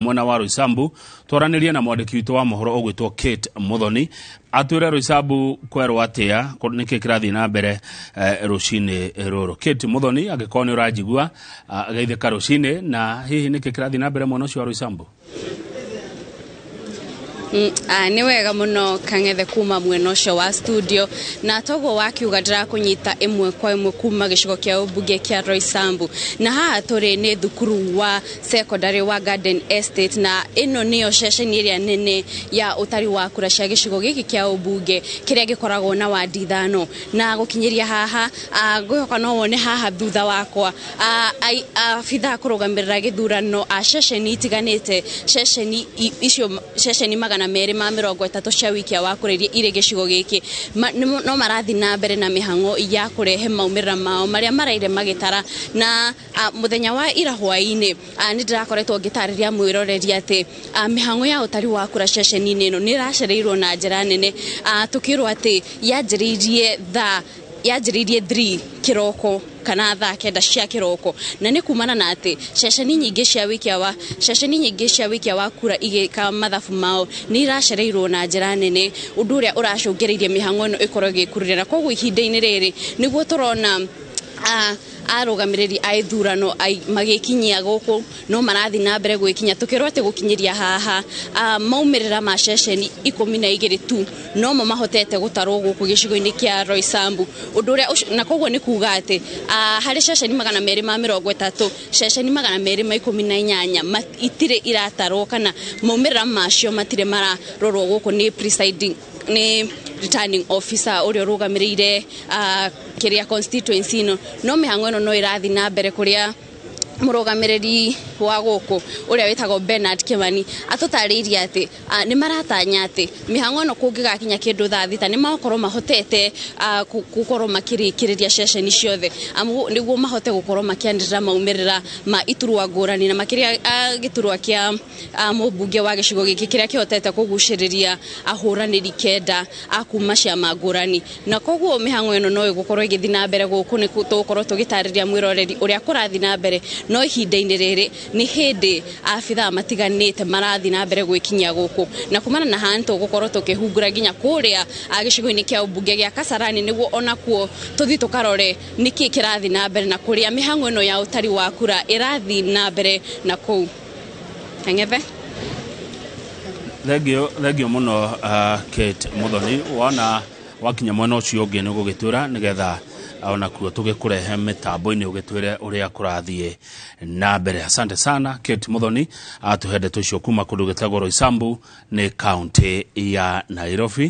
Mwena wa Roysambu twaranirie na mwandiki witu wa mohoro ogwitwo Kate Muthoni atwire Roysambu kwerwo atia niki kirathi na mbere rucini ruru. Kate Muthoni agikorwo ni urajigua ageithika rucini na hihi niki kirathi na mbere mwena ucio wa Roysambu. Ni wega muno Kang'ethe kuma mwena ucio wa studio na togo wakiuga ndira kunyita imwe kwa imwe kuma gicigo kia ubunge kia Roysambu na haha turi ni thukuru wa secondary wa Garden Estate na ino niyo ceceni iria nene ya utari wa kura cia gicigo giki kia ubunge kiria gikoragwo na wadi ithano na gukinyiria haha ngwihoka no wone haha thutha wakwa abitha kurugamirira githurano ceceni itiganite ceceni icio ceceni magana meri ma 30 cia wiki wa kureria ire gicigo giki no marathi na mbere na mihango ya kurehe maumirira mao maria maraire magitara na muthenya wa ira hwaini ni ndirakoretwo ngitariria mwiroreri ati mihango ya utari wa kura ceceni ino ni racereirwo na njira nene tukirwo ati yanjiririe 3 kiroko kana thaa kenda cia kiroko na ni kumana na ati ceceni nyingi cia wiki wa kura igika mathafu mao ni racereirwo na njira nene undu uria uracungiririe mihango ino ikorwo gikurira koguo ihinda-ini riri niguo turona arugamiriri a ithurano magikinyia guku no marathi na mbere gwikinya tukirwo ati gukinyiria haha maumirira ma ceceni 12 tu no mahotete gutarwo guku gicigo-ini kia Roysambu undu uria na koguo ni kuga ati hari ceceni 230 ceceni 218 itire iratarwo kana maumirira macio matire mararorwo guku ni presiding ni returning officer urio rugamirire kiria constituency no mihango ino no irathi na mbere kuria murugamiriri wa guku uria witagwo Bernard Kimani atutariirie ati ni maratanya ati mihango ino kungigakinya kindu thaathita ni makorwo mahotete gukorwo makirikiriria ceceni ciothe niguo mahote gukorwo makiandirira maumirira ma iturwa ngurani na makiria giturwa kia mubunge wa gicigo giki kiria kihotete kuguciriria ahuraniri kenda akuma ciama ngurani na koguo mihango ino no igukorwo igithi na mbere guku ni tukorwo tugitariria mwiroreri uria kurathi na mbere no ihinda-ini riri ni hindi abitha matiganite marathi na mbere gwikinyia guku na kumana na hantu gukorwo tukihungura ginya kuria gicigo-ini kia ubunge gia Kasarani niguo onakuo tuthi tukarore niki kirathi na mbere na kuria mihango ino ya utari wa kura irathi na mbere na ku Kang'ethe. Thegio muno Kate Muthoni wana wakinya mwena ucio ungi ni gugitwira nigetha ona kuo tugikurehe mitambo-ini ugitwire uria kurathie na mbere. Asante sana Kate Muthoni atuhende tucio kuma kundu gitagwo Roysambu ni county ya Nairobi.